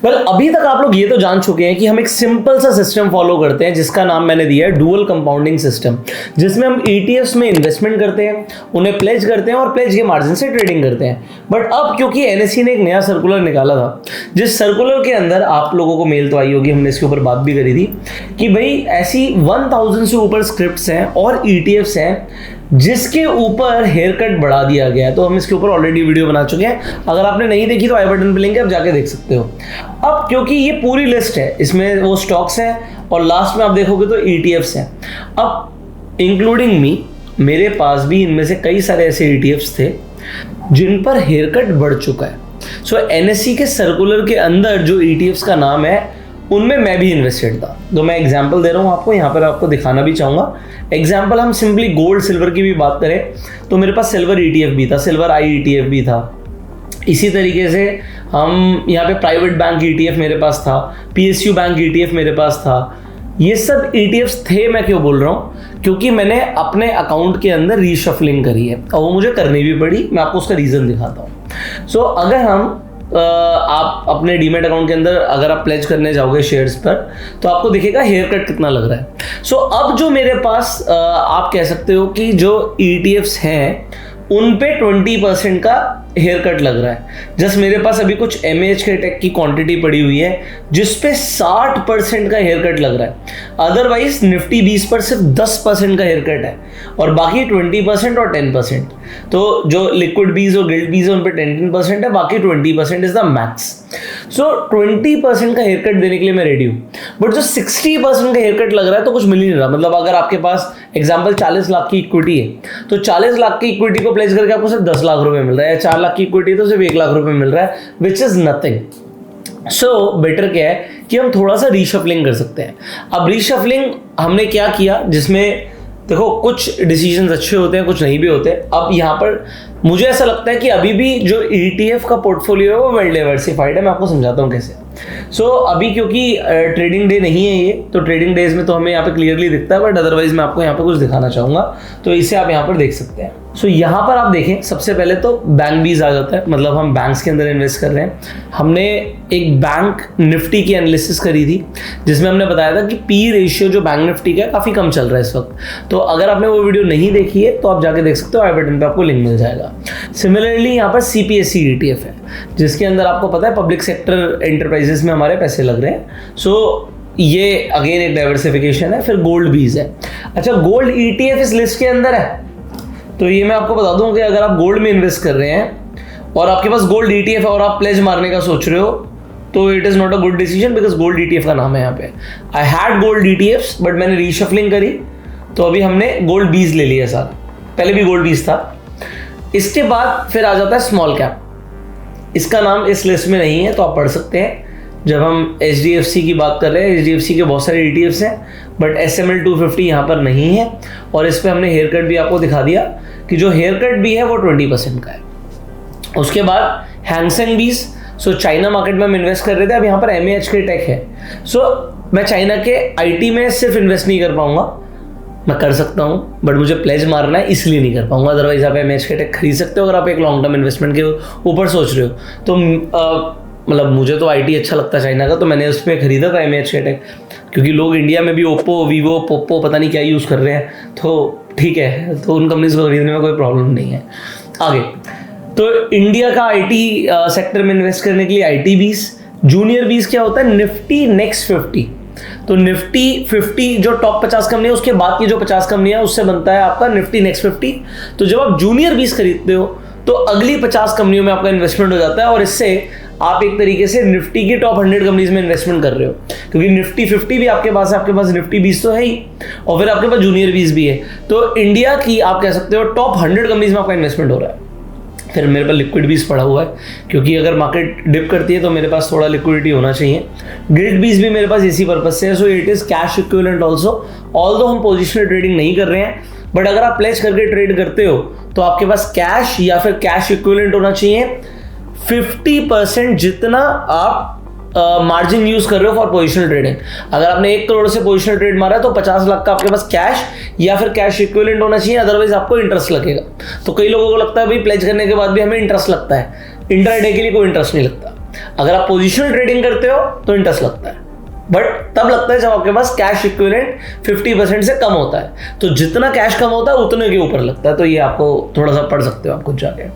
अभी तक आप लोग ये तो जान चुके हैं कि हम एक सिंपल सा सिस्टम फॉलो करते हैं जिसका नाम मैंने दिया है डुअल कंपाउंडिंग सिस्टम, जिसमें हम ETFs में इन्वेस्टमेंट करते हैं, उन्हें प्लेज करते हैं और प्लेज के मार्जिन से ट्रेडिंग करते हैं। बट अब क्योंकि NSE ने एक नया सर्कुलर निकाला था, जिस सर्कुलर के अंदर आप लोगों को मेल तो आई होगी, हमने इसके ऊपर बात भी करी थी कि भाई ऐसी 1000 से ऊपर स्क्रिप्ट्स हैं और ETFs हैं जिसके ऊपर हेयर कट बढ़ा दिया गया है। तो हम इसके ऊपर ऑलरेडी वीडियो बना चुके हैं, अगर आपने नहीं देखी तो आई बटन पे लिंक है, आप जाके देख सकते हो। अब क्योंकि ये पूरी लिस्ट है, इसमें वो स्टॉक्स हैं और लास्ट में आप देखोगे तो ETFs हैं। अब इंक्लूडिंग मी, मेरे पास भी इनमें से कई सारे ऐसे ETFs थे जिन पर हेयर कट बढ़ चुका है। सो NSE के सर्कुलर के अंदर जो ETFs का नाम है उनमें मैं भी इन्वेस्टेड था। तो मैं एग्जांपल दे रहा हूँ आपको, यहाँ पर आपको दिखाना भी चाहूँगा। एग्जांपल हम सिंपली गोल्ड सिल्वर की भी बात करें तो मेरे पास सिल्वर ETF भी था, सिल्वर आई ETF भी था। इसी तरीके से हम यहाँ पे प्राइवेट बैंक ETF मेरे पास था, PSU बैंक ETF मेरे पास था। ये सब ETFs थे। मैं क्यों बोल रहा हूँ? क्योंकि मैंने अपने अकाउंट के अंदर रीशफलिंग करी है और वो मुझे करनी भी पड़ी। मैं आपको उसका रीज़न दिखाता हूँ। सो अगर हम आप अपने डीमेट अकाउंट के अंदर अगर आप प्लेज करने जाओगे शेयर्स पर तो आपको दिखेगा हेयर कट कितना लग रहा है। सो अब जो मेरे पास आप कह सकते हो कि जो ETFs हैं उन पे 20% का हेयर कट लग रहा है। जस्ट मेरे पास अभी कुछ MAHK टेक की क्वांटिटी पड़ी हुई है जिस पे 60% का हेयर कट लग रहा है। अदरवाइज निफ्टी 20 पर सिर्फ 10% का हेयर कट है और बाकी 20% और 10%। तो जो लिक्विड बीज और गिल्ड बीज है उन पे 10% है, बाकी 20% इज द मैक्स। सो 20% का हेयर कट देने के लिए मैं रेडी हूँ। बट जो 60% का हेयर कट लग रहा है तो कुछ मिल ही नहीं रहा। मतलब अगर आपके पास एग्जाम्पल 40 लाख की इक्विटी है तो 40 लाख की इक्विटी को प्लेस करके आपको सिर्फ 10 लाख रुपए मिल रहा है, 4 लाख की इक्विटी तो सिर्फ 1 लाख रुपए मिल रहा है, which is nothing. So better क्या है कि हम थोड़ा सा रीशफलिंग कर सकते हैं। अब रीशफलिंग हमने क्या किया, जिसमें देखो कुछ डिसीजंस अच्छे होते हैं, कुछ नहीं भी होते। अब यहाँ पर मुझे ऐसा लगता है कि अभी भी जो ETF का पोर्टफोलियो है वो वेल डाइवर्सिफाइड है। मैं आपको समझाता हूँ कैसे। सो अभी क्योंकि ट्रेडिंग डे नहीं है ये, तो ट्रेडिंग डेज में तो हमें यहाँ पे क्लियरली दिखता है, बट अदरवाइज मैं आपको यहाँ पे कुछ दिखाना चाहूँगा, तो इसे आप यहाँ पर देख सकते हैं। सो यहाँ पर आप देखें, सबसे पहले तो बैंक बीज आ जाता है, मतलब हम बैंक्स के अंदर इन्वेस्ट कर रहे हैं। हमने एक बैंक निफ्टी की एनालिसिस करी थी जिसमें हमने बताया था कि P रेशियो जो बैंक निफ्टी का है काफ़ी कम चल रहा है इस वक्त। तो अगर आपने वो वीडियो नहीं देखी है तो आप जाके देख सकते हो, आई बटन पे आपको लिंक मिल जाएगा। सिमिलरली यहाँ पर CPSE ETF है जिसके अंदर आपको पता है पब्लिक सेक्टर एंटरप्राइजेस में हमारे पैसे लग रहे हैं। सो ये अगेन एक डाइवर्सिफिकेशन है। फिर गोल्ड बीज है। अच्छा, गोल्ड ETF इस लिस्ट के अंदर है, तो ये मैं आपको बता दूं कि अगर आप गोल्ड में इन्वेस्ट कर रहे हैं और आपके पास गोल्ड ETF है और आप प्लेज मारने का सोच रहे हो तो it is not a good decision, because gold ETF का नाम है यहाँ पे। I had gold ETFs but मैंने रीशफलिंग करी तो अभी हमने गोल्ड बीज ले लिया सारा। पहले भी गोल्ड बीज था। इसके बाद फिर आ जाता है स्मॉल कैप। इसका नाम इस लिस्ट में नहीं है तो आप पढ़ सकते हैं। जब हम HDFC की बात कर रहे हैं, HDFC के बहुत सारे ETFs हैं बट SML 250 यहाँ पर नहीं है। और इस पर हमने हेयर कट भी आपको दिखा दिया कि जो हेयर कट भी है वो 20% का है। उसके बाद हैंगसेंग बीज, सो चाइना मार्केट में हम इन्वेस्ट कर रहे थे। अब यहाँ पर MAHK टेक है। सो मैं चाइना के IT में सिर्फ इन्वेस्ट नहीं कर पाऊंगा, मैं कर सकता हूँ बट मुझे प्लेज मारना है इसलिए नहीं कर पाऊंगा। अदरवाइज आप MAHK टेक खरीद सकते हो अगर आप एक लॉन्ग टर्म इन्वेस्टमेंट के ऊपर सोच रहे हो। तो मतलब मुझे तो IT अच्छा लगता है चाइना का, तो मैंने उस पर खरीदा था MAHK टेक, क्योंकि लोग इंडिया में भी ओप्पो, वीवो, पोप्पो पता नहीं क्या यूज़ कर रहे हैं, तो ठीक है, तो उन कंपनीज को खरीदने में कोई प्रॉब्लम नहीं है। आगे तो इंडिया का IT सेक्टर में इन्वेस्ट करने के लिए IT बीस, जूनियर बीस क्या होता है, निफ्टी नेक्स्ट 50। तो निफ्टी 50 जो टॉप 50 कंपनी है, उसके बाद की जो 50 कंपनियां उससे बनता है आपका निफ्टी नेक्स्ट 50। तो जब आप जूनियर बीस खरीदते हो तो अगली 50 कंपनियों में आपका इन्वेस्टमेंट हो जाता है और इससे आप एक तरीके से निफ्टी की टॉप 100 कंपनीज में इन्वेस्टमेंट कर रहे हो, क्योंकि निफ्टी 50 भी आपके पास है, आपके पास निफ्टी 20 तो है ही और फिर आपके पास जूनियर 20 भी है। तो इंडिया की आप कह सकते हो टॉप 100 कंपनीज में आपका इन्वेस्टमेंट हो रहा है। फिर मेरे पास लिक्विड बीज पड़ा हुआ है, क्योंकि अगर मार्केट डिप करती है तो मेरे पास थोड़ा लिक्विडिटी होना चाहिए। गिल्ड बीज भी मेरे पास इसी पर्पज से है। So it is cash equivalent also, although हम पोजिशनल ट्रेडिंग नहीं कर रहे हैं, बट अगर आप प्लेज करके ट्रेड करते हो तो आपके पास कैश या फिर कैश इक्विवेलेंट होना चाहिए 50% जितना आप मार्जिन यूज कर रहे हो फॉर पोजिशनल ट्रेडिंग। अगर आपने 1 करोड़ से पोजिशनल ट्रेड मारा है तो 50 लाख का आपके पास कैश या फिर कैश इक्विवेलेंट होना चाहिए, अदरवाइज आपको इंटरेस्ट लगेगा। तो कई लोगों को लगता है भाई प्लेज करने के बाद भी हमें इंटरेस्ट लगता है, इंट्राडे के लिए कोई इंटरेस्ट नहीं लगता। अगर आप पोजिशनल ट्रेडिंग करते हो तो इंटरेस्ट लगता है, बट तब लगता है जब आपके पास कैश इक्विवेलेंट 50% से कम होता है। तो जितना कैश कम होता है उतने के ऊपर लगता है। तो ये आपको थोड़ा सा पढ़ सकते हो आप खुद जाके।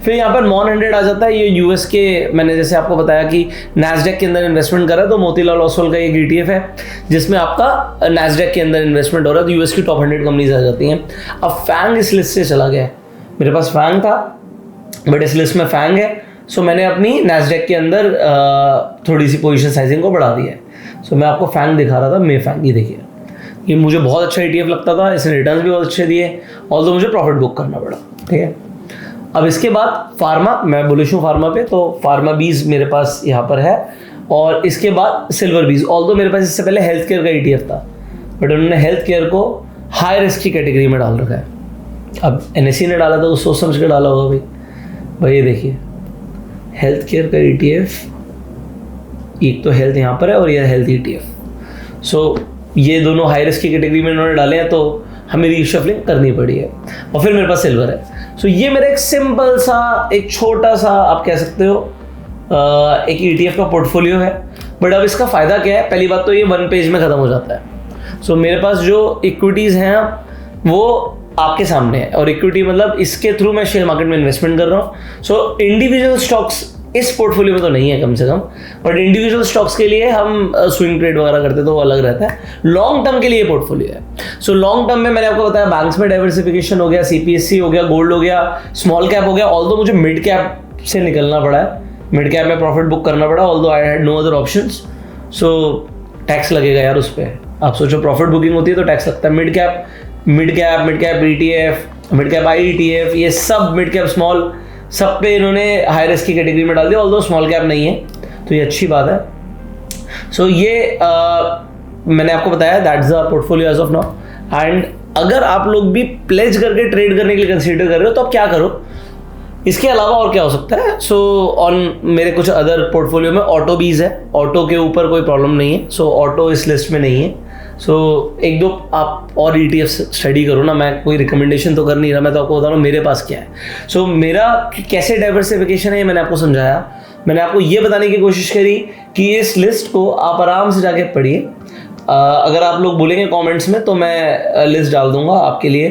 फिर यहाँ पर नॉन 100 आ जाता है। ये यूएस के, मैंने जैसे आपको बताया कि नैस्डैक के अंदर इन्वेस्टमेंट करा है, तो मोतीलाल ओसवाल का एक ETF है जिसमें आपका नैस्डैक के अंदर इन्वेस्टमेंट हो रहा है। तो यूएस की टॉप 100 कंपनीज आ जाती हैं। अब फैंग इस लिस्ट से चला गया है। मेरे पास फैंग था बट इस लिस्ट में फैंग है, सो मैंने अपनी नैस्डैक के अंदर थोड़ी सी पोजीशन साइजिंग को बढ़ा दिया है। सो मैं आपको फैंग दिखा रहा था, मे फैंग, ये देखिए, ये मुझे बहुत अच्छा ETF लगता था, इसने रिटर्न्स भी बहुत अच्छे दिए, ऑल्दो मुझे प्रॉफिट बुक करना पड़ा। ठीक है, अब इसके बाद फार्मा, मैं बुलिश हूँ फार्मा पे, तो फार्मा बीज मेरे पास यहाँ पर है। और इसके बाद सिल्वर बीज, ऑल्दो मेरे पास इससे पहले हेल्थ केयर का ETF था, बट उन्होंने हेल्थ केयर को हाई रिस्क की कैटेगरी में डाल रखा है। अब NSE ने डाला था तो सोच समझ के डाला होगा भाई। ये देखिए हेल्थ केयर का ETF, एक तो हेल्थ यहाँ पर है और यह हेल्थ ETF। सो ये दोनों हाई रिस्क की कैटेगरी में इन्होंने डाले हैं, तो हमें रीशफलिंग करनी पड़ी है। और फिर मेरे पास सिल्वर है। सो ये मेरा एक सिंपल सा, एक छोटा सा, आप कह सकते हो एक ETF का पोर्टफोलियो है। बट अब इसका फ़ायदा क्या है? पहली बात तो ये 1 पेज में ख़त्म हो जाता है। सो मेरे पास जो इक्विटीज़ हैं वो आपके सामने है, और इक्विटी मतलब इसके थ्रू मैं शेयर मार्केट में इन्वेस्टमेंट कर रहा हूँ। सो इंडिविजुअल स्टॉक्स इस पोर्टफोलियो में तो नहीं है कम से कम, बट इंडिविजुअल स्टॉक्स के लिए हम स्विंग ट्रेड वगैरह करते तो वो अलग रहता है। लॉन्ग टर्म के लिए पोर्टफोलियो है। सो लॉन्ग टर्म में मैंने आपको बताया बैंक्स में डाइवर्सिफिकेशन हो गया, CPSE हो गया, गोल्ड हो गया, स्मॉल कैप हो गया। ऑल्दो मुझे मिड कैप से निकलना पड़ा है, मिड कैप में प्रॉफिट बुक करना पड़ा, although I had no other options. So tax लगेगा यार उस पर। आप सोचो प्रॉफिट बुकिंग होती है तो टैक्स लगता है। Mid cap ETF, mid cap IETF, ये सब मिड कैप स्मॉल, सब पे इन्होंने हाई रिस्क की कैटेगरी में डाल दिया, ऑल्दो स्मॉल कैप नहीं है, तो ये अच्छी बात है। सो ये मैंने आपको बताया that's the portfolio as of now. And अगर आप लोग भी प्लेज करके ट्रेड करने के लिए कंसीडर कर रहे हो तो आप क्या करो, इसके अलावा और क्या हो सकता है? सो ऑन मेरे कुछ अदर पोर्टफोलियो में ऑटो बीज है, ऑटो के ऊपर कोई प्रॉब्लम नहीं है। सो ऑटो इस लिस्ट में नहीं है। सो एक दो आप और ETF स्टडी करो ना, मैं कोई रिकमेंडेशन तो कर नहीं रहा, मैं तो आपको बता रहा हूँ मेरे पास क्या है। सो मेरा कैसे डाइवर्सिफिकेशन है ये मैंने आपको समझाया। मैंने आपको ये बताने की कोशिश करी कि इस लिस्ट को आप आराम से जाके पढ़िए। अगर आप लोग बोलेंगे कमेंट्स में तो मैं लिस्ट डाल दूंगा आपके लिए,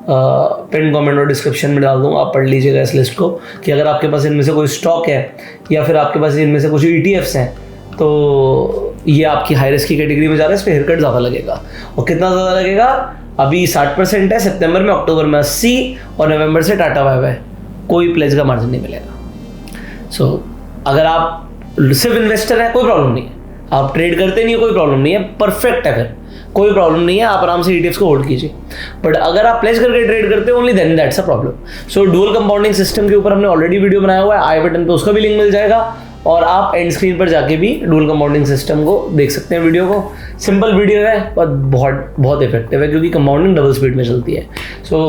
पिन कमेंट और डिस्क्रिप्शन में डाल दूंगा, आप पढ़ लीजिएगा इस लिस्ट को कि अगर आपके पास इनमें से कोई स्टॉक है या फिर आपके पास इनमें से कुछ ETFs हैं तो ये आपकी हाई रिस्क की कैटेगरी में जा रहा है, इस पर हेयर कट ज़्यादा लगेगा। और कितना ज़्यादा लगेगा? अभी 60% है, सितंबर में, अक्टूबर में 80 और नवंबर से टाटा बाय बाय, कोई प्लेज का मार्जिन नहीं मिलेगा। सो अगर आप सिर्फ इन्वेस्टर हैं कोई प्रॉब्लम नहीं है, आप ट्रेड करते नहीं है कोई प्रॉब्लम नहीं है, परफेक्ट है, फिर कोई प्रॉब्लम नहीं है, आप आराम से ETFs को होल्ड कीजिए। बट अगर आप प्लेज करके ट्रेड करते हो only then that's a problem. So dual compounding system के ऊपर हमने ऑलरेडी वीडियो बनाया हुआ है, आई बटन पे उसका भी लिंक मिल जाएगा, और आप एंड स्क्रीन पर जाके भी डुअल कंपाउंडिंग सिस्टम को देख सकते हैं वीडियो को। सिंपल वीडियो है पर बहुत इफेक्टिव है क्योंकि कंपाउंडिंग डबल स्पीड में चलती है। सो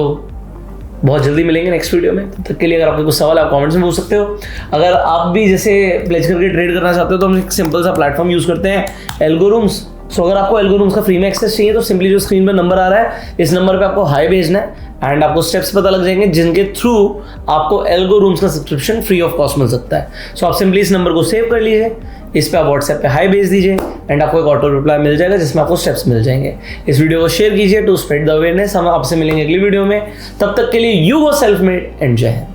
बहुत जल्दी मिलेंगे नेक्स्ट वीडियो में। तब तक के लिए अगर आपको कुछ सवाल है आप कमेंट्स में पूछ सकते हो। अगर आप भी जैसे प्लेज करके ट्रेड करना चाहते हो तो हम एक सिंपल सा प्लेटफॉर्म यूज़ करते हैं, एल्गोरूम्स। सो अगर आपको एल्गोरूम्स का फ्री में एक्सेस चाहिए तो सिंपली जो स्क्रीन पर नंबर आ रहा है इस नंबर पे आपको हाई भेजना है एंड आपको स्टेप्स पता लग जाएंगे जिनके थ्रू आपको एल्गोरूम्स का सब्सक्रिप्शन फ्री ऑफ कॉस्ट मिल सकता है। सो आप सिंपली इस नंबर को सेव कर लीजिए, इस पे आप व्हाट्सएप पे हाई भेज दीजिए एंड आपको एक ऑटो रिप्लाई मिल जाएगा जिसमें आपको स्टेप्स मिल जाएंगे। इस वीडियो को शेयर कीजिए टू स्प्रेड द अवेयरनेस। हम आपसे मिलेंगे अगली वीडियो में, तब तक के लिए you go self made and जय हिंद।